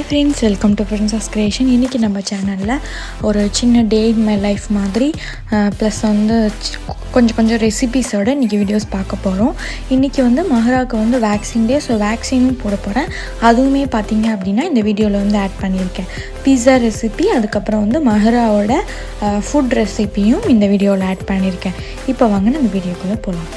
Friends, welcome to princess creation. இன்றைக்கி நம்ம சேனலில் ஒரு சின்ன டே இன் மை லைஃப் மாதிரி ப்ளஸ் வந்து கொஞ்சம் ரெசிபீஸோடு இன்றைக்கி வீடியோஸ் பார்க்க போகிறோம். இன்றைக்கி வந்து மஹராவுக்கு வந்து வேக்சின் டே. ஸோ வேக்சினும் போட போகிறேன். அதுவுமே பார்த்திங்க அப்படின்னா இந்த வீடியோவில் வந்து ஆட் பண்ணியிருக்கேன். பீஸா ரெசிபி, அதுக்கப்புறம் வந்து மஹராவோட ஃபுட் ரெசிபியும் இந்த வீடியோவில் ஆட் பண்ணியிருக்கேன். இப்போ வாங்க நம்ம வீடியோக்குள்ளே போகலாம்.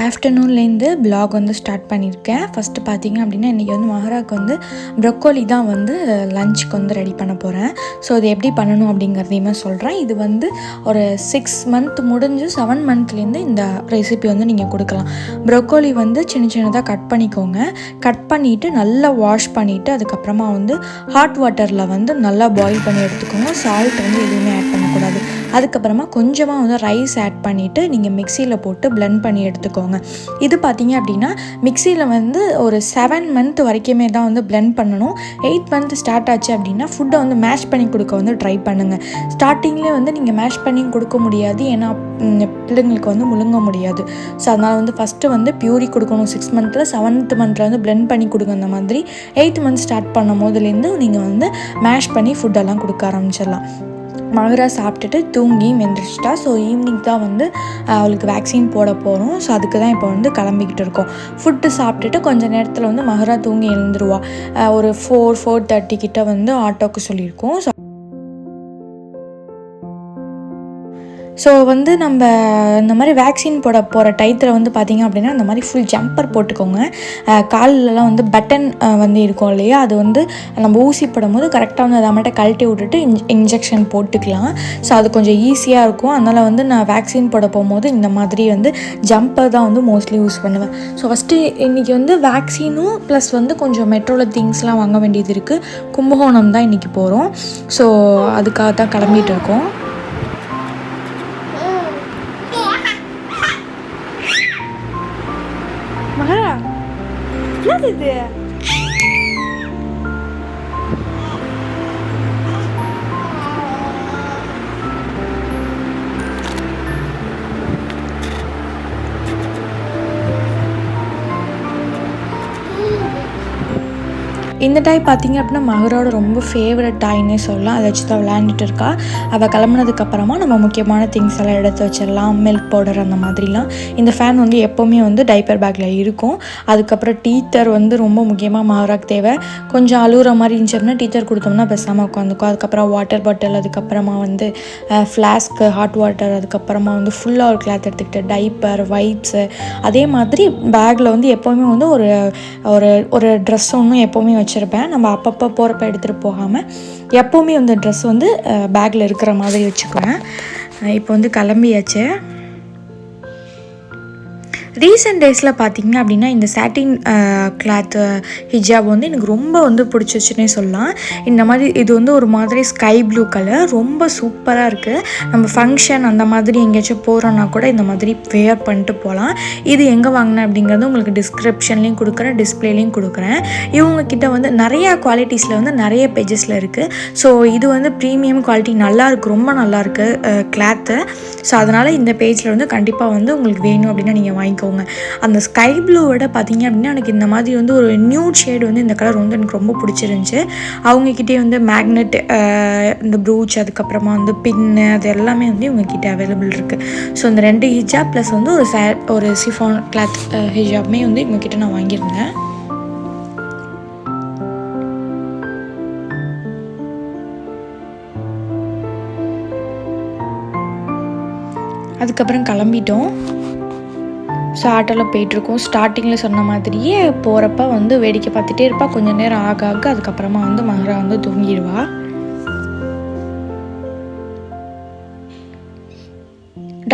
ஆஃப்டர்நூன்லேருந்து ப்ளாக் வந்து ஸ்டார்ட் பண்ணியிருக்கேன். ஃபஸ்ட்டு பார்த்திங்க அப்படின்னா இன்றைக்கி வந்து மஹராவுக்கு வந்து ப்ரொக்கோலி தான் வந்து லஞ்சுக்கு வந்து ரெடி பண்ண போகிறேன். ஸோ அது எப்படி பண்ணணும் அப்படிங்கிறதையுமே சொல்கிறேன். இது வந்து ஒரு 6 மந்த் முடிஞ்சு 7 மந்த்லேருந்து இந்த ரெசிபி வந்து நீங்கள் கொடுக்கலாம். ப்ரொக்கோலி வந்து சின்னதாக கட் பண்ணிக்கோங்க. கட் பண்ணிவிட்டு நல்லா வாஷ் பண்ணிவிட்டு அதுக்கப்புறமா வந்து ஹாட் வாட்டரில் வந்து நல்லா பாயில் பண்ணி எடுத்துக்கோங்க. சால்ட் வந்து எதுவுமே ஆட் பண்ணக்கூடாது. அதுக்கப்புறமா கொஞ்சமாக வந்து ரைஸ் ஆட் பண்ணிவிட்டு நீங்கள் மிக்சியில் போட்டு பிளெண்ட் பண்ணி எடுத்துக்கோங்க. இது பார்த்தீங்க அப்படின்னா மிக்சியில் வந்து ஒரு 7 மந்த் வரைக்குமே தான் வந்து பிளெண்ட் பண்ணணும். 8 மந்த் ஸ்டார்ட் ஆச்சு அப்படின்னா ஃபுட்டை வந்து மேஷ் பண்ணி கொடுக்க வந்து ட்ரை பண்ணுங்கள். ஸ்டார்டிங்லேயே வந்து நீங்கள் மேஷ் பண்ணி கொடுக்க முடியாது, ஏன்னா பிள்ளைங்களுக்கு வந்து முழுங்க முடியாது. ஸோ அதனால் வந்து ஃபஸ்ட்டு வந்து பியூரி கொடுக்கணும் 6 மந்த்தில். 7th மந்த்தில் வந்து பிளெண்ட் பண்ணி கொடுங்க. அந்த மாதிரி 8th மந்த் ஸ்டார்ட் பண்ணும் போதுலேருந்து நீங்கள் வந்து மேஷ் பண்ணி ஃபுட்டெல்லாம் கொடுக்க ஆரம்பிச்சிடலாம். மஹரா சாப்பிட்டுட்டு தூங்கி வெந்துருச்சிட்டா. ஸோ ஈவினிங் தான் வந்து அவளுக்கு வேக்சின் போட போகிறோம். ஸோ அதுக்கு தான் இப்போ வந்து கிளம்பிக்கிட்டு இருக்கோம். ஃபுட்டு சாப்பிட்டுட்டு கொஞ்சம் நேரத்தில் வந்து மஹரா தூங்கி எழுந்துருவா. ஒரு 4:30 கிட்ட வந்து ஆட்டோக்கு சொல்லியிருக்கோம். ஸோ வந்து நம்ம இந்த மாதிரி வேக்சின் போட போகிற டயத்தில் வந்து பார்த்திங்க அப்படின்னா இந்த மாதிரி ஃபுல் ஜம்பர் போட்டுக்கோங்க. கால்லலாம் வந்து பட்டன் வந்து இருக்கும் இல்லையா, அது வந்து நம்ம ஊசி போடும்போது கரெக்டாக வந்து அதை மட்டும் கழட்டி விட்டுட்டு இன்ஜெக்ஷன் போட்டுக்கலாம். ஸோ அது கொஞ்சம் ஈஸியாக இருக்கும். அதனால் வந்து நான் வேக்சின் போட போகும்போது இந்த மாதிரி வந்து ஜம்பர் தான் வந்து மோஸ்ட்லி யூஸ் பண்ணுவேன். ஸோ ஃபஸ்ட்டு இன்றைக்கி வந்து வேக்சினும் ப்ளஸ் வந்து கொஞ்சம் மெட்ரோவில் திங்ஸ்லாம் வாங்க வேண்டியது இருக்குது. கும்பகோணம் தான் இன்றைக்கி போகிறோம். ஸோ அதுக்காக தான் கிளம்பிகிட்டு இருக்கோம். மஹரா, என்னது இது? இந்த டாய் பார்த்திங்க அப்படின்னா மஹராவோட ரொம்ப ஃபேவரட் டாய்னே சொல்லலாம். அதை வச்சு தான் விளையாண்டுட்டு இருக்கா. அவள் கிளம்புனதுக்கப்புறமா நம்ம முக்கியமான திங்ஸ் எல்லாம் எடுத்து வச்சிடலாம். மில்க் பவுடர் அந்த மாதிரிலாம். இந்த ஃபேன் வந்து எப்போவுமே வந்து டைப்பர் பேக்கில் இருக்கும். அதுக்கப்புறம் டீத்தர் வந்து ரொம்ப முக்கியமாக மஹராக்கு தேவை. கொஞ்சம் அழுகுற மாதிரி இருந்துச்சு அப்படின்னா டீத்தர் கொடுத்தோம்னா பேசாமல் உட்காந்துக்கும். அதுக்கப்புறம் வாட்டர் பாட்டில், அதுக்கப்புறமா வந்து ஃப்ளாஸ்க்கு ஹாட் வாட்டர், அதுக்கப்புறமா வந்து ஃபுல்லாக ஒரு கிளாத் எடுத்துக்கிட்டு டைப்பர், வைப்ஸு, அதே மாதிரி பேக்கில் வந்து எப்போவுமே வந்து ஒரு ஒரு ஒரு ட்ரெஸ் ஒன்றும் எப்போவுமே வச்சுருப்பேன். நம்ம அப்பப்போ போகிறப்ப எடுத்துகிட்டு போகாமல் எப்போவுமே வந்து ட்ரெஸ் வந்து பேக்கில் இருக்கிற மாதிரி வச்சுக்குவேன். இப்போ வந்து கிளம்பியாச்சு. ரீசெண்ட் டேஸில் பார்த்திங்க அப்படின்னா இந்த சாட்டின் கிளாத் ஹிஜாப் வந்து எனக்கு ரொம்ப வந்து பிடிச்சிச்சுன்னே சொல்லலாம். இந்த மாதிரி இது வந்து ஒரு மாதிரி ஸ்கை ப்ளூ கலர், ரொம்ப சூப்பராக இருக்குது. நம்ம ஃபங்க்ஷன் அந்த மாதிரி எங்கேயாச்சும் போகிறோன்னா கூட இந்த மாதிரி வேர் பண்ணிட்டு போகலாம். இது எங்கே வாங்கினேன் அப்படிங்கிறது உங்களுக்கு டிஸ்கிரிப்ஷன்லேயும் கொடுக்குறேன், டிஸ்பிளேலையும் கொடுக்குறேன். இவங்கக்கிட்ட வந்து நிறையா குவாலிட்டிஸில் வந்து நிறைய பேஜஸில் இருக்குது. ஸோ இது வந்து ப்ரீமியம் குவாலிட்டி, நல்லாயிருக்கு, ரொம்ப நல்லாயிருக்கு கிளாத்து. ஸோ அதனால் இந்த பேஜில் வந்து கண்டிப்பாக வந்து உங்களுக்கு வேணும் அப்படின்னா நீங்கள் வாங்கிக்கோங்க. அந்த ஸ்கை ப்ளூவோட பார்த்தீங்க அப்படின்னா எனக்கு இந்த மாதிரி வந்து ஒரு நியூட் ஷேடு வந்து இந்த கலர் வந்து எனக்கு ரொம்ப பிடிச்சிருந்துச்சு. அவங்கக்கிட்டே வந்து மேக்னெட், இந்த ப்ரூச், அதுக்கப்புறமா வந்து பின்னு, அது எல்லாமே வந்து இவங்கக்கிட்ட அவைலபிள் இருக்குது. ஸோ இந்த 2 ஹிஜாப் ப்ளஸ் வந்து ஒரு சிஃபான் கிளாத் ஹிஜாப்மே வந்து இவங்கக்கிட்ட நான் வாங்கியிருந்தேன். அதுக்கப்புறம் கிளம்பிட்டோம். ஸோ ஆட்டோவில் போயிட்டுருக்கோம். ஸ்டார்டிங்கில் சொன்ன மாதிரியே போகிறப்ப வந்து வேடிக்கை பார்த்துட்டே இருப்பா. கொஞ்சம் நேரம் ஆக அதுக்கப்புறமா வந்து மஹரா வந்து தூங்கிடுவா.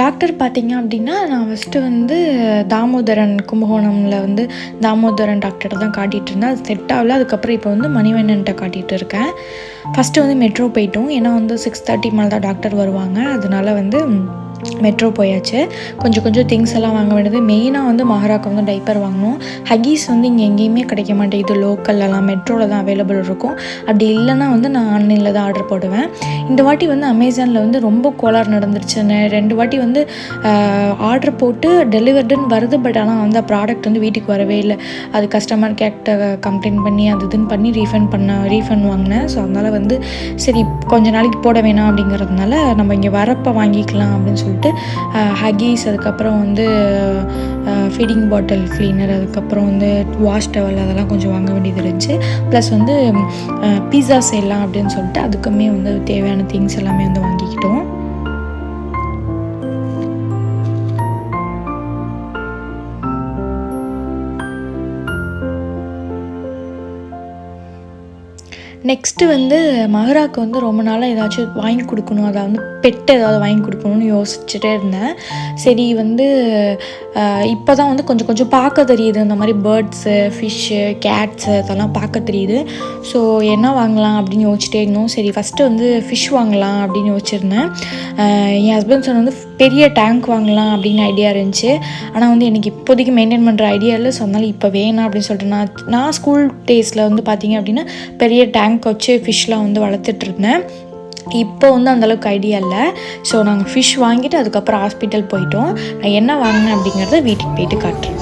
டாக்டர் பார்த்திங்க அப்படின்னா நான் ஃபஸ்ட்டு வந்து தாமோதரன், கும்பகோணமில் வந்து தாமோதரன் டாக்டரை தான் காட்டிகிட்டு இருந்தேன். அது செட் ஆகல. அதுக்கப்புறம் இப்போ வந்து மணிவண்ணன்ட்ட காட்டிகிட்டு இருக்கேன். ஃபஸ்ட்டு வந்து மெட்ரோ போயிட்டோம். ஏன்னா வந்து 6:30 மேலே தான் டாக்டர் வருவாங்க. அதனால வந்து மெட்ரோ போயாச்சு. கொஞ்சம் கொஞ்சம் திங்ஸ் எல்லாம் வாங்க வேண்டியது. மெயினாக வந்து மஹராக்கு வந்து டைப்பர் வாங்கணும். ஹக்கீஸ் வந்து இங்கே எங்கேயுமே கிடைக்க மாட்டேங்குது. லோக்கல்லலாம் மெட்ரோவில் தான் அவைலபிள் இருக்கும். அப்படி இல்லைன்னா வந்து நான் ஆன்லைனில் தான் ஆர்டர் போடுவேன். இந்த வாட்டி வந்து அமேசானில் வந்து ரொம்ப கோளாறு நடந்துருச்சு. 2 வாட்டி வந்து ஆர்டர் போட்டு டெலிவர்டுன்னு வருது. பட் ஆனால் வந்து ப்ராடக்ட் வந்து வீட்டுக்கு வரவே இல்லை. அது கஸ்டமர் கேர்கிட்ட கம்ப்ளைண்ட் பண்ணி அது இதுன்னு பண்ணி ரீஃபண்ட் வாங்கினேன். ஸோ அதனால் வந்து சரி கொஞ்ச நாளைக்கு போட வேணாம் அப்படிங்கிறதுனால நம்ம இங்கே வரப்போ வாங்கிக்கலாம் அப்படின்னு சொல்லிட்டு ஹக்கீஸ், அதுக்கப்புறம் வந்து ஃபீடிங் பாட்டில் க்ளீனர், அதுக்கப்புறம் வந்து வாஷ் டவல் அதெல்லாம் கொஞ்சம் வாங்க வேண்டியது இருந்துச்சு. ப்ளஸ் வந்து பீஸா செய்யலாம் அப்படின்னு சொல்லிட்டு அதுக்குமே வந்து தேவையான திங்ஸ் எல்லாமே வந்து வாங்கிக்கிட்டோம். நெக்ஸ்ட்டு வந்து மஹராக்கு வந்து ரொம்ப நாளாக ஏதாச்சும் வாங்கி கொடுக்கணும், அதை வந்து பெட்டு ஏதாவது வாங்கி கொடுக்கணும்னு யோசிச்சுட்டே இருந்தேன். சரி வந்து இப்போ தான் வந்து கொஞ்சம் கொஞ்சம் பார்க்க தெரியுது. இந்த மாதிரி பேர்ட்ஸு, ஃபிஷ்ஷு, கேட்ஸு இதெல்லாம் பார்க்க தெரியுது. ஸோ என்ன வாங்கலாம் அப்படின்னு யோசிச்சுட்டே இருந்தோம். சரி ஃபஸ்ட்டு வந்து ஃபிஷ் வாங்கலாம் அப்படின்னு யோசிச்சிருந்தேன். என் ஹஸ்பண்ட் சொன்ன வந்து பெரிய டேங்க் வாங்கலாம் அப்படின்னு ஐடியா இருந்துச்சு. ஆனால் வந்து எனக்கு இப்போதைக்கு மெயின்டைன் பண்ணுற ஐடியா இல்லை. ஸோ அதனால் இப்போ வேணாம் அப்படின்னு சொல்லிட்டு நான் ஸ்கூல் டேஸில் வந்து பார்த்திங்க அப்படின்னா பெரிய டேங்க் வச்சு ஃபிஷ்லாம் வந்து வளர்த்துட்ருந்தேன். இப்போ வந்து அந்தளவுக்கு ஐடியா இல்லை. ஸோ நாங்கள் ஃபிஷ் வாங்கிட்டு அதுக்கப்புறம் ஹாஸ்பிட்டல் போயிட்டோம். நான் என்ன வாங்கினேன் அப்படிங்கிறத வீட்டுக்கு போயிட்டு காட்டுறேன்.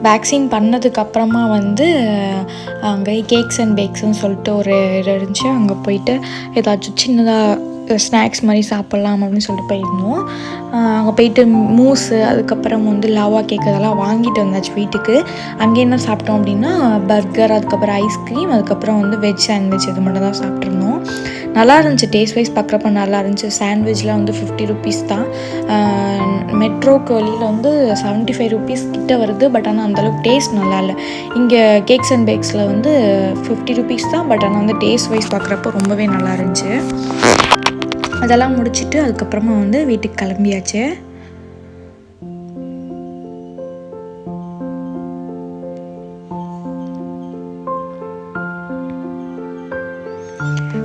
வேக்சின் பண்ணதுக்கப்புறமா வந்து அங்கே கேக்ஸ் அண்ட் பேக்ஸ்ன்னு சொல்லிட்டு ஒரு இது இருந்துச்சு. அங்கே போயிட்டு ஏதாச்சும் சின்னதாக ஸ்நாக்ஸ் மாதிரி சாப்பிட்லாம் அப்படின்னு சொல்லிட்டு போயிருந்தோம். அங்கே போயிட்டு மூஸு, அதுக்கப்புறம் வந்து லாவா கேக் அதெல்லாம் வாங்கிட்டு வந்தாச்சு வீட்டுக்கு. அங்கே என்ன சாப்பிட்டோம் அப்படின்னா பர்கர், அதுக்கப்புறம் ஐஸ்கிரீம், அதுக்கப்புறம் வந்து வெஜ் சாண்ட்விச் இது மட்டும் தான் சாப்பிட்ருந்தோம். நல்லா இருந்துச்சு. டேஸ்ட் வைஸ் பார்க்குறப்ப நல்லா இருந்துச்சு. சாண்ட்விச்லாம் வந்து 50 ருபீஸ் தான். மெட்ரோக்கு வழியில் வந்து 75 ருபீஸ் கிட்ட வருது. பட் ஆனால் அந்தளவுக்கு டேஸ்ட் நல்லா இல்லை. இங்கே கேக்ஸ் அண்ட் பேக்ஸில் வந்து 50 ருபீஸ் தான். பட் ஆனால் வந்து டேஸ்ட் வைஸ் பார்க்குறப்ப ரொம்பவே நல்லா இருந்துச்சு. அதெல்லாம் முடிச்சுட்டு அதுக்கப்புறமா வந்து வீட்டுக்கு கிளம்பியாச்சு.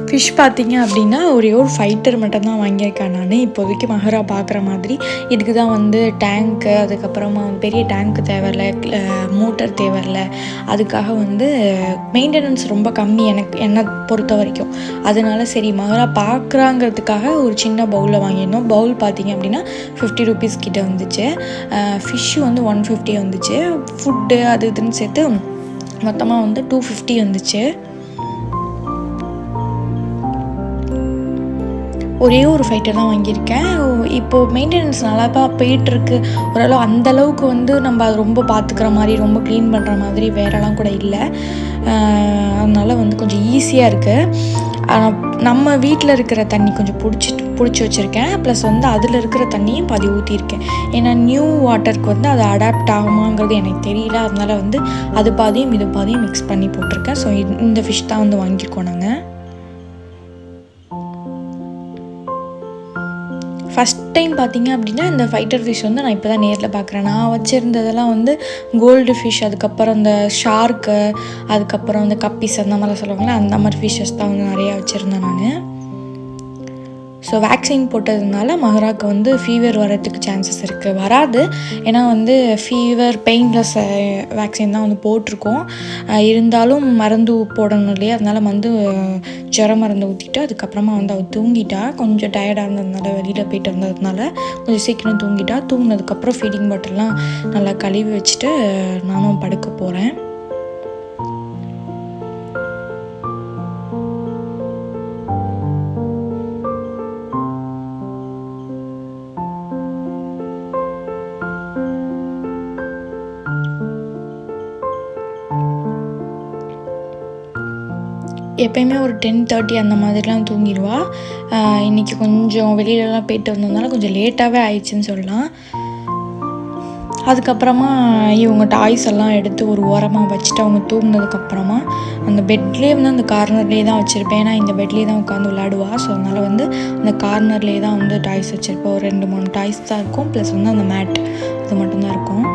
ஃபிஷ் பார்த்திங்க அப்படின்னா ஒரே ஒரு ஃபைட்டர் மட்டும்தான் வாங்கியிருக்கேன் நான் இப்போதைக்கு. மஹரா பார்க்குற மாதிரி இதுக்கு தான் வந்து டேங்க்கு, அதுக்கப்புறமா பெரிய டேங்க்கு தேவையில்லை, மோட்டர் தேவையில்லை. அதுக்காக வந்து மெயின்டெனன்ஸ் ரொம்ப கம்மி என்னை பொறுத்த வரைக்கும். அதனால சரி மஹரா பார்க்குறாங்கிறதுக்காக ஒரு சின்ன பவுலில் வாங்கியிருந்தோம். பவுல் பார்த்திங்க அப்படின்னா 50 ருபீஸ் கிட்ட வந்துச்சு. ஃபிஷ்ஷு வந்து 150 வந்துச்சு. ஃபுட்டு அது இதுன்னு சேர்த்து மொத்தமாக வந்து 250 வந்துச்சு. ஒரே ஒரு ஃபைட்டர் தான் வாங்கியிருக்கேன். இப்போது மெயின்டெனன்ஸ் நல்லா போயிட்டுருக்கு. ஓரளவு அந்தளவுக்கு வந்து நம்ம அதை ரொம்ப பார்த்துக்கிற மாதிரி, ரொம்ப க்ளீன் பண்ணுற மாதிரி வேறெல்லாம் கூட இல்லை. அதனால் வந்து கொஞ்சம் ஈஸியாக இருக்குது. நம்ம வீட்டில் இருக்கிற தண்ணி கொஞ்சம் பிடிச்சி வச்சுருக்கேன். ப்ளஸ் வந்து அதில் இருக்கிற தண்ணியும் பாதி ஊற்றிருக்கேன். ஏன்னா நியூ வாட்டருக்கு வந்து அது அடாப்ட் ஆகுமாங்கிறது எனக்கு தெரியல. அதனால் வந்து அது பாதியும் இது பாதியும் மிக்ஸ் பண்ணி போட்டிருக்கேன். ஸோ இந்த ஃபிஷ் தான் வந்து வாங்கியிருக்கோம் நாங்கள். ஃபஸ்ட் டைம் பார்த்திங்க அப்படின்னா இந்த ஃபைட்டர் ஃபிஷ் வந்து நான் இப்போ தான் நேரில் பார்க்குறேன். நான் வச்சுருந்ததெல்லாம் வந்து கோல்டு ஃபிஷ், அதுக்கப்புறம் இந்த ஷார்க்கு, அதுக்கப்புறம் வந்து கப்பீஸ் அந்த மாதிரிலாம் சொல்லுவாங்களே அந்த மாதிரி ஃபிஷ்ஷஸ் தான் வந்து நிறையா வச்சுருந்தேன் நான். ஸோ வேக்சின் போட்டதுனால மஹராக்கு வந்து ஃபீவர் வரதுக்கு சான்சஸ் இருக்குது. வராது, ஏன்னா வந்து ஃபீவர் பெயின்லெஸ் வேக்சின் தான் வந்து போட்டிருக்கோம். இருந்தாலும் மருந்து போடணும் இல்லையா, அதனால் வந்து ஜுரம் மருந்து ஊற்றிட்டு அதுக்கப்புறமா வந்து அவள் தூங்கிட்டா. கொஞ்சம் டயர்டாக இருந்ததுனால வெளியில் போயிட்டு வந்ததுனால கொஞ்சம் சீக்கிரம் தூங்கிட்டா. தூங்கினதுக்கப்புறம் ஃபீடிங் பாட்டில்லாம் நல்லா கழுவி வச்சுட்டு நானும் படுக்க போகிறேன். எப்போயுமே ஒரு 10:30 அந்த மாதிரிலாம் தூங்கிடுவா. இன்றைக்கி கொஞ்சம் வெளியிலலாம் போயிட்டு வந்ததுனால கொஞ்சம் லேட்டாகவே ஆயிடுச்சுன்னு சொல்லலாம். அதுக்கப்புறமா இவங்க டாய்ஸ் எல்லாம் எடுத்து ஒரு ஓரமாக வச்சுட்டு அவங்க தூங்கினதுக்கப்புறமா அந்த பெட்லேயே வந்து அந்த கார்னர்லேயே தான் வச்சுருப்பேன். ஏன்னா இந்த பெட்லேயே தான் உட்காந்து விளையாடுவா. ஸோ அதனால் வந்து அந்த கார்னர்லேயே தான் வந்து டாய்ஸ் வச்சுருப்பேன். ஒரு 2-3 டாய்ஸ் தான் இருக்கும், ப்ளஸ் வந்து அந்த மேட் அது மட்டும்தான் இருக்கும்.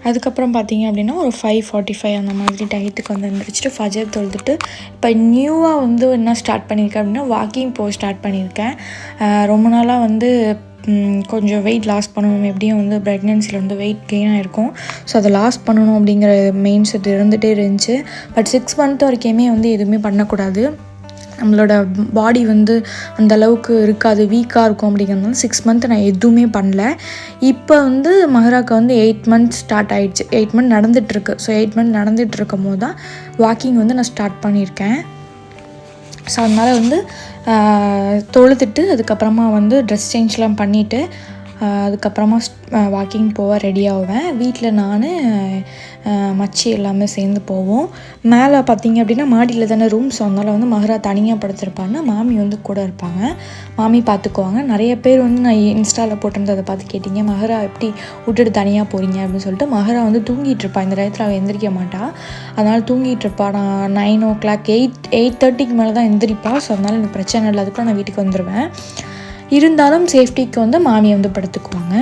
அதுக்கப்புறம் பார்த்திங்க அப்படின்னா ஒரு 5:45 அந்த மாதிரி டயத்துக்கு வந்து எழுந்திரிச்சிட்டு ஃபஜர் தொழுதுட்டு இப்போ நியூவாக வந்து என்ன ஸ்டார்ட் பண்ணியிருக்கேன் அப்படின்னா வாக்கிங் போக ஸ்டார்ட் பண்ணியிருக்கேன். ரொம்ப நாளாக வந்து கொஞ்சம் வெயிட் லாஸ் பண்ணணும், எப்படியும் வந்து ப்ரெக்னென்சியில் வந்து வெயிட் கெயின் ஆகிருக்கும். ஸோ அதை லாஸ் பண்ணணும் அப்படிங்கிற மெயின் செட் இருந்துகிட்டே இருந்துச்சு. பட் 6 மந்த் வரைக்குமே வந்து எதுவுமே பண்ணக்கூடாது, நம்மளோட பாடி வந்து அந்த அளவுக்கு இருக்காது, வீக்காக இருக்கும். அப்படிங்கிறதுனால 6 மந்த் நான் எதுவுமே பண்ணல. இப்போ வந்து மஹராக்கு வந்து 8 மந்த் ஸ்டார்ட் ஆகிடுச்சு, 8 மந்த் நடந்துகிட்ருக்கு. ஸோ 8 மந்த் நடந்துகிட்டு இருக்கும் போது தான் வாக்கிங் வந்து நான் ஸ்டார்ட் பண்ணியிருக்கேன். ஸோ அதனால் வந்து தொழுதுட்டு அதுக்கப்புறமா வந்து ட்ரெஸ் சேஞ்ச்லாம் பண்ணிவிட்டு அதுக்கப்புறமா வாக்கிங் போக ரெடி ஆகுவேன். வீட்டில் நான் மச்சி எல்லாமே சேர்ந்து போவோம். மேலே பார்த்திங்க அப்படின்னா மாடியில் தானே ரூம். ஸோ அதனால் வந்து மஹரா தனியாக படுத்திருப்பாங்க, மாமி வந்து கூட இருப்பாங்க, மாமி பார்த்துக்குவாங்க. நிறைய பேர் வந்து நான் இன்ஸ்டாவில் போட்டிருந்ததை பார்த்து கேட்டிங்க, மஹரா எப்படி விட்டுட்டு தனியாக போகிறீங்க அப்படின்னு சொல்லிட்டு. மஹரா வந்து தூங்கிட்டுருப்பாள், இந்த நேரத்தில் அவள் எந்திரிக்க மாட்டாள், அதனால் தூங்கிட்டுருப்பாள். நான் 9 o'clock 8:30க்கு மேலே தான் எந்திரிப்பாள். ஸோ அதனால் எனக்கு பிரச்சனை இல்லை, அதுக்குள்ள நான் வீட்டுக்கு வந்துடுவேன். இருந்தாலும் சேஃப்டிக்கு வந்து மாமி வந்து படுத்துக்குவாங்க.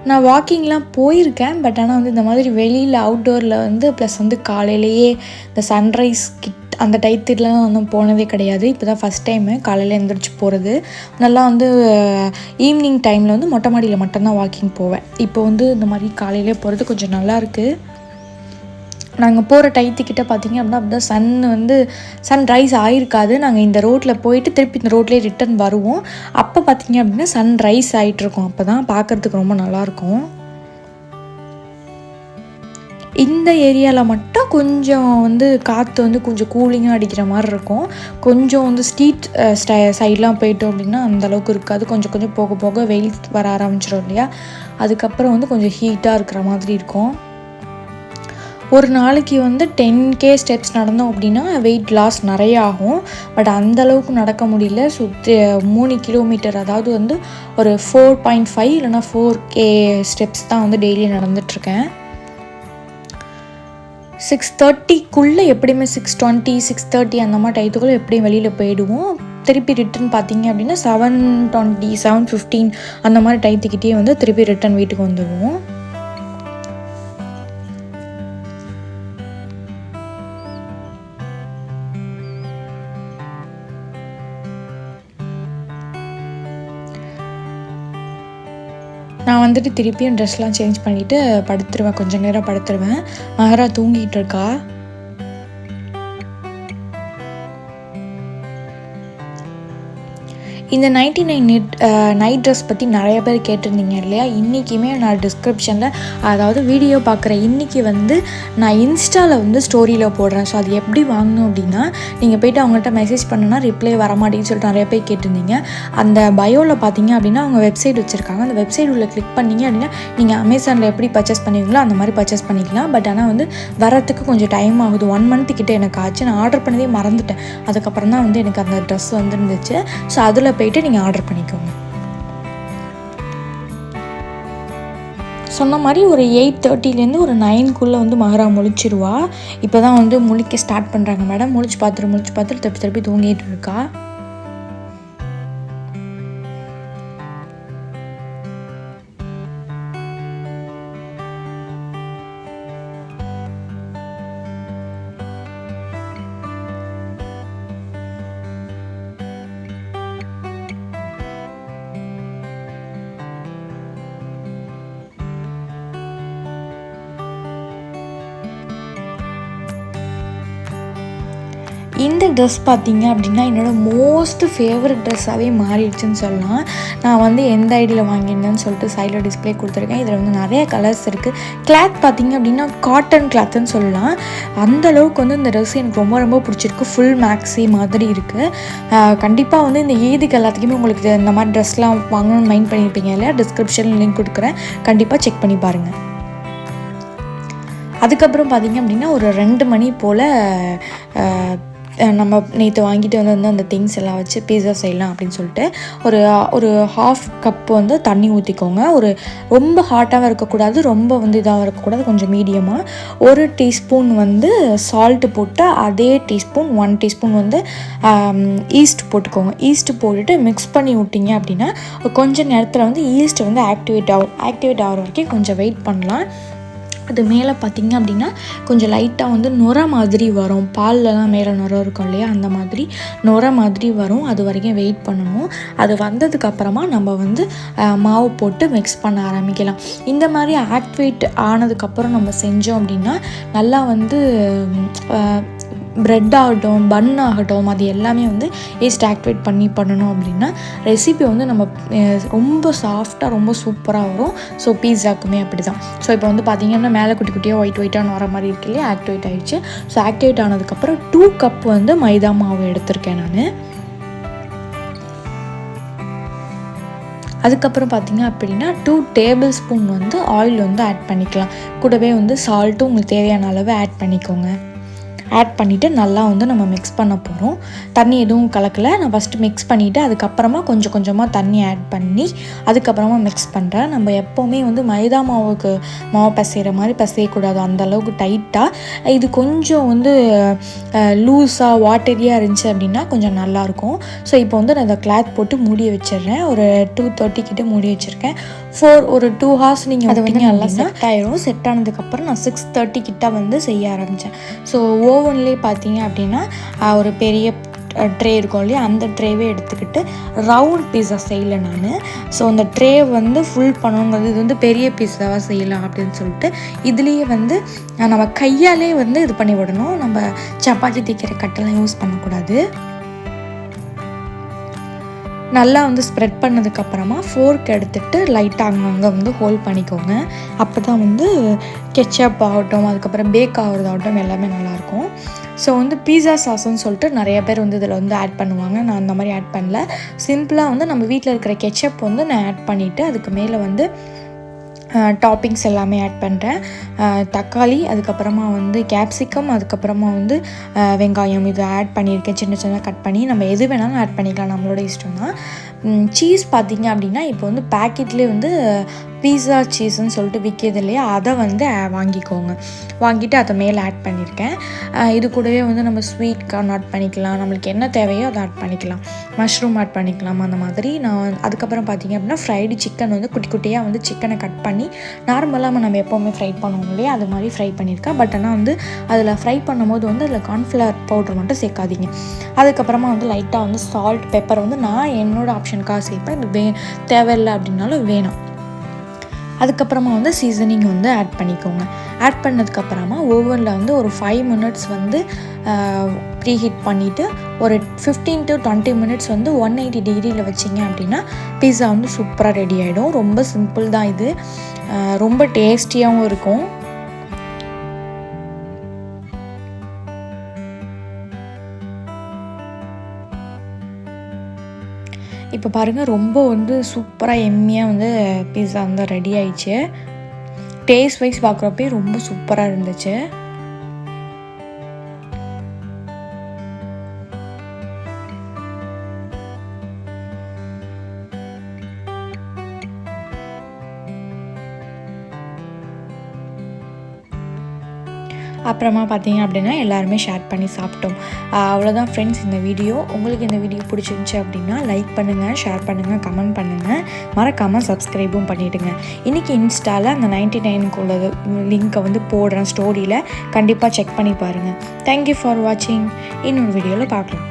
நான் வாக்கிங்லாம் போயிருக்கேன், பட் ஆனால் வந்து இந்த மாதிரி வெளியில் அவுட்டோரில் வந்து ப்ளஸ் வந்து காலையிலேயே இந்த சன்ரைஸ் அந்த டயத்துலாம் வந்து போனதே கிடையாது. இப்போ தான் ஃபஸ்ட் டைமு காலையில் எழுந்திரிச்சு போகிறது. நல்லா வந்து ஈவினிங் டைமில் வந்து மொட்டை மாடியில் மட்டும்தான் வாக்கிங் போவேன். இப்போ வந்து இந்த மாதிரி காலையிலே போகிறது கொஞ்சம் நல்லாயிருக்கு. நாங்கள் போகிற டயத்துக்கிட்ட பார்த்திங்க அப்படின்னா அப்படி தான் சன் ரைஸ் ஆகிருக்காது. நாங்கள் இந்த ரோட்டில் போயிட்டு திருப்பி இந்த ரோட்லேயே ரிட்டன் வருவோம். அப்போ பார்த்திங்க அப்படின்னா சன் ரைஸ் ஆகிட்ருக்கோம். அப்போ தான் பார்க்குறதுக்கு ரொம்ப நல்லாயிருக்கும். இந்த ஏரியாவில் மட்டும் கொஞ்சம் வந்து காற்று வந்து கொஞ்சம் கூலிங்காக அடிக்கிற மாதிரி இருக்கும். கொஞ்சம் வந்து ஸ்ட்ரீட் சைட்லாம் போயிட்டோம் அப்படின்னா அந்தளவுக்கு இருக்காது. கொஞ்சம் கொஞ்சம் போக போக வெயில் வர ஆரம்பிச்சிடும் இல்லையா, அதுக்கப்புறம் வந்து கொஞ்சம் ஹீட்டாக இருக்கிற மாதிரி இருக்கும். ஒரு நாளைக்கு வந்து 10K ஸ்டெப்ஸ் நடந்தோம் அப்படின்னா வெயிட் லாஸ் நிறைய ஆகும். பட் அந்தளவுக்கு நடக்க முடியல. 3 கிலோமீட்டர், அதாவது வந்து ஒரு 4.5 இல்லைனா 4K ஸ்டெப்ஸ் தான் வந்து டெய்லி நடந்துகிட்ருக்கேன். 6:30க்குள்ளே எப்படியுமே 6:20 6:30 அந்த மாதிரி டயத்துக்குள்ளே எப்படியும் வெளியில் போயிடுவோம். திருப்பி ரிட்டன் பார்த்திங்க அப்படின்னா 7:20 7:15 அந்த மாதிரி டயத்துக்கிட்டே வந்து திருப்பி ரிட்டன் வீட்டுக்கு வந்துடுவோம். நான் வந்துட்டு திருப்பியும் ட்ரெஸ்லாம் சேஞ்ச் பண்ணிவிட்டு படுத்துருவேன், கொஞ்சம் நேரம் படுத்துருவேன். மஹரா தூங்கிட்டு இருக்கா. இந்த 99 நைட் ட்ரெஸ் பற்றி நிறைய பேர் கேட்டிருந்தீங்க இல்லையா. இன்றைக்குமே நான் டிஸ்கிரிப்ஷனில், அதாவது வீடியோ பார்க்குற இன்றைக்கி வந்து நான் இன்ஸ்டாவில் வந்து ஸ்டோரியில் போடுறேன். ஸோ அது எப்படி வாங்கணும் அப்படின்னா, நீங்கள் போய்ட்டு அவங்கள்ட்ட மெசேஜ் பண்ணுன்னா ரிப்ளை வரமாட்டேன்னு சொல்லிட்டு நிறைய பேர் கேட்டிருந்தீங்க. அந்த பயோவில் பார்த்தீங்க அப்படின்னா அவங்க வெப்சைட் வச்சுருக்காங்க. அந்த வெப்சைட் உள்ள கிளிக் பண்ணிங்க அப்படின்னா நீங்கள் அமேசானில் எப்படி பர்ச்சேஸ் பண்ணுவீங்களோ அந்த மாதிரி பர்ச்சேஸ் பண்ணிக்கலாம். பட் ஆனால் வந்து வரத்துக்கு கொஞ்சம் டைம் ஆகுது. 1 month கிட்டே எனக்கு ஆச்சு. நான் ஆர்டர் பண்ணதே மறந்துட்டேன். அதுக்கப்புறம் தான் வந்து எனக்கு அந்த ட்ரெஸ் வந்துருந்துச்சு. ஸோ அதில் போய்ட்டு நீங்கள் ஆர்டர் பண்ணிக்கோங்க. சொன்ன மாதிரி ஒரு 8:30லேருந்து ஒரு 9க்குள்ளே வந்து மஹரா முழிச்சிருவா. இப்போ தான் வந்து முழிக்க ஸ்டார்ட் பண்ணுறாங்க மேடம். முழிச்சு பார்த்துட்டு திருப்பி தூங்கிட்டு இருக்கா. இந்த ட்ரெஸ் பார்த்திங்க அப்படின்னா என்னோடய மோஸ்ட் ஃபேவரட் ட்ரெஸ்ஸாகவே மாறிடுச்சுன்னு சொல்லலாம். நான் வந்து எந்த ஐடியில் வாங்கியிருந்தேன்னு சொல்லிட்டு சைடில் டிஸ்பிளே கொடுத்துருக்கேன். இதில் வந்து நிறைய கலர்ஸ் இருக்குது. கிளாத் பார்த்திங்க அப்படின்னா காட்டன் கிளாத்துன்னு சொல்லலாம். அந்தளவுக்கு வந்து இந்த ட்ரெஸ் எனக்கு ரொம்ப ரொம்ப பிடிச்சிருக்கு. ஃபுல் மேக்ஸி மாதிரி இருக்குது. கண்டிப்பாக வந்து இந்த ஈதுக்கு எல்லாத்துக்குமே உங்களுக்கு இந்த மாதிரி ட்ரெஸ்லாம் வாங்கணும்னு மைண்ட் பண்ணியிருப்பீங்க இல்லையா? டிஸ்கிரிப்ஷனில் லிங்க் கொடுக்குறேன், கண்டிப்பாக செக் பண்ணி பாருங்கள். அதுக்கப்புறம் பார்த்திங்க அப்படின்னா ஒரு 2 மணி போல் நம்ம நேற்று வாங்கிட்டு வந்து அந்த திங்ஸ் எல்லாம் வச்சு பீஸா செய்யலாம் அப்படின்னு சொல்லிட்டு ஒரு ஹாஃப் கப் வந்து தண்ணி ஊற்றிக்கோங்க. ஒரு ரொம்ப ஹாட்டாகவும் இருக்கக்கூடாது, ரொம்ப வந்து இதாக இருக்கக்கூடாது, கொஞ்சம் மீடியமாக. 1 டீஸ்பூன் வந்து சால்ட்டு போட்டு அதே டீஸ்பூன் 1 டீஸ்பூன் வந்து ஈஸ்ட் போட்டுக்கோங்க. ஈஸ்ட்டு போட்டுட்டு மிக்ஸ் பண்ணி விட்டிங்க அப்படின்னா கொஞ்சம் நேரத்தில் வந்து ஈஸ்ட் வந்து ஆக்டிவேட் ஆகிற வரைக்கும் கொஞ்சம் வெயிட் பண்ணலாம். அது மேலே பார்த்திங்க அப்படின்னா கொஞ்சம் லைட்டாக வந்து நுர மாதிரி வரும். பால்லலாம் மேலே நுர இருக்கும் இல்லையா, அந்த மாதிரி நுர மாதிரி வரும். அது வரைக்கும் வெயிட் பண்ணணும். அது வந்ததுக்கப்புறமா நம்ம வந்து மாவு போட்டு மிக்ஸ் பண்ண ஆரம்பிக்கலாம். இந்த மாதிரி ஆக்டிவேட் ஆனதுக்கப்புறம் நம்ம செஞ்சோம் அப்படின்னா நல்லா வந்து ப்ரெட் ஆகட்டும், பன் ஆகட்டும், அது எல்லாமே வந்து ஈஸ்ட் ஆக்டிவேட் பண்ணணும் அப்படின்னா ரெசிபி வந்து நம்ம ரொம்ப சாஃப்டாக ரொம்ப சூப்பராக வரும். ஸோ பீஸாக்குமே அப்படி தான். ஸோ இப்போ வந்து பார்த்திங்கன்னா மேலே குட்டி குட்டியாக ஒயிட்டான வர மாதிரி இருக்கு இல்லையா, ஆக்டிவேட் ஆகிடுச்சு. ஸோ ஆக்டிவேட் ஆனதுக்கப்புறம் 2 கப் வந்து மைதா மாவு எடுத்திருக்கேன் நான். அதுக்கப்புறம் பார்த்திங்க அப்படின்னா 2 டேபிள் ஸ்பூன் வந்து ஆயில் வந்து ஆட் பண்ணிக்கலாம். கூடவே வந்து சால்ட்டும் உங்களுக்கு தேவையான அளவு ஆட் பண்ணிக்கோங்க. ஆட் பண்ணிவிட்டு நல்லா வந்து நம்ம மிக்ஸ் பண்ண போகிறோம். தண்ணி எதுவும் கலக்கலை. நான் ஃபஸ்ட்டு மிக்ஸ் பண்ணிவிட்டு அதுக்கப்புறமா கொஞ்சம் கொஞ்சமாக தண்ணி ஆட் பண்ணி அதுக்கப்புறமா மிக்ஸ் பண்ணுறேன். நம்ம எப்போவுமே வந்து மைதா மாவு பிசைகிற மாதிரி பிசையக்கூடாது, அந்தளவுக்கு டைட்டாக. இது கொஞ்சம் வந்து லூஸாக வாட்டரியாக இருந்துச்சு அப்படின்னா கொஞ்சம் நல்லாயிருக்கும். ஸோ இப்போ வந்து நான் இந்த கிளாத் போட்டு மூடி வச்சிடுறேன். ஒரு 2:30 கிட்டே மூடி வச்சுருக்கேன். ஒரு 2 ஹார்ஸ் நீங்கள் அதை வந்து நல்லா செட் ஆயிரும். செட் ஆனதுக்கப்புறம் நான் 6:30 கிட்ட வந்து செய்ய ஆரம்பித்தேன். ஸோ ஓவன்லேயே பார்த்தீங்க அப்படின்னா ஒரு பெரிய ட்ரே இருக்கும் இல்லையா, அந்த ட்ரேவே எடுத்துக்கிட்டு ரவுண்ட் பீஸா செய்யலை நான். ஸோ அந்த ட்ரே வந்து ஃபுல் பண்ணணுங்கிறது, இது வந்து பெரிய பீஸாவாக செய்யலாம் அப்படின்னு சொல்லிட்டு இதுலேயே வந்து நம்ம கையாலே வந்து இது பண்ணி விடணும். நம்ம சப்பாத்தி தேய்க்கிற கட்டெல்லாம் யூஸ் பண்ணக்கூடாது. நல்லா வந்து ஸ்ப்ரெட் பண்ணதுக்கப்புறமா ஃபோர்க் எடுத்துகிட்டு லைட்டாக அங்கங்கே வந்து ஹோல்ட் பண்ணிக்கோங்க. அப்போ தான் வந்து கெச்சப் ஆகட்டும், அதுக்கப்புறம் பேக் ஆகிறதாகட்டும் எல்லாமே நல்லாயிருக்கும். ஸோ வந்து பீஸா சாஸ்ன்னு சொல்லிட்டு நிறைய பேர் வந்து இதில் வந்து ஆட் பண்ணுவாங்க. நான் அந்த மாதிரி ஆட் பண்ணல. சிம்பிளாக வந்து நம்ம வீட்டில் இருக்கிற கெச்சப் வந்து நான் ஆட் பண்ணிவிட்டு அதுக்கு மேலே வந்து டாப்பிங்ஸ் எல்லாமே ஆட் பண்ணுறேன். தக்காளி, அதுக்கப்புறமா வந்து கேப்சிகம், அதுக்கப்புறமா வந்து வெங்காயம் இது ஆட் பண்ணியிருக்கேன். சின்ன சின்ன கட் பண்ணி நம்ம எது வேணாலும் ஆட் பண்ணிக்கலாம், நம்மளோட இஷ்டம் தான். சீஸ் பார்த்திங்க அப்படின்னா இப்போ வந்து பேக்கெட்லேயே வந்து பீஸா சீஸ்ன்னு சொல்லிட்டு விற்கிது இல்லையா, அதை வந்து வாங்கிக்கோங்க. வாங்கிட்டு அதை மேலே ஆட் பண்ணியிருக்கேன். இது கூடவே வந்து நம்ம ஸ்வீட் கார்ன் ஆட் பண்ணிக்கலாம், நம்மளுக்கு என்ன தேவையோ அதை ஆட் பண்ணிக்கலாம், மஷ்ரூம் ஆட் பண்ணிக்கலாம். அந்த மாதிரி நான் அதுக்கப்புறம் பார்த்திங்க அப்படின்னா ஃப்ரைடு சிக்கன் வந்து குட்டி குட்டியாக வந்து சிக்கனை கட் பண்ணி நார்மலாக நம்ம எப்போவுமே ஃப்ரை பண்ணுவோம் இல்லையா, அது மாதிரி ஃப்ரை பண்ணியிருக்கேன். பட் ஆனால் வந்து அதில் ஃப்ரை பண்ணும்போது வந்து அதில் கார்ன்ஃப்ளவர் பவுடர் மட்டும் சேர்க்காதீங்க. அதுக்கப்புறமா வந்து லைட்டாக வந்து சால்ட் பெப்பர் வந்து நான் என்னோடய ஆப்ஷனுக்காக சேர்ப்பேன். இது தேவையில்லை அப்படின்னாலும் வேணாம். அதுக்கப்புறமா வந்து சீசனிங் வந்து ஆட் பண்ணிக்கோங்க. ஆட் பண்ணதுக்கப்புறமா ஓவனில் வந்து ஒரு 5 மினிட்ஸ் வந்து ப்ரீஹீட் பண்ணிவிட்டு ஒரு 15 to 20 மினிட்ஸ் வந்து 180 டிகிரியில் வச்சிங்க அப்படின்னா பீஸா வந்து சூப்பராக ரெடி ஆகிடும். ரொம்ப சிம்பிள் தான் இது, ரொம்ப டேஸ்டியாகவும் இருக்கும். இப்போ பாருங்கள், ரொம்ப வந்து சூப்பராக எம்மியாக வந்து பீஸா வந்து ரெடி ஆயிடுச்சு. டேஸ்ட் வைஸ் பார்க்குறப்பே ரொம்ப சூப்பராக இருந்துச்சு. அப்புறமா பார்த்தீங்க அப்படின்னா எல்லாருமே ஷேர் பண்ணி சாப்பிட்டோம். அவ்வளோதான் ஃப்ரெண்ட்ஸ் இந்த வீடியோ. உங்களுக்கு இந்த வீடியோ பிடிச்சிருந்துச்சி அப்படின்னா லைக் பண்ணுங்கள், ஷேர் பண்ணுங்கள், கமெண்ட் பண்ணுங்கள், மறக்காமல் சப்ஸ்கிரைபும் பண்ணிவிடுங்க. இன்றைக்கி இன்ஸ்டாவில் அந்த 99 உள்ளது லிங்க்கை வந்து போடுறேன் ஸ்டோரியில், கண்டிப்பாக செக் பண்ணி பாருங்கள். தேங்க்யூ ஃபார் வாட்சிங். இன்னொரு வீடியோவில் பார்க்கலாம்.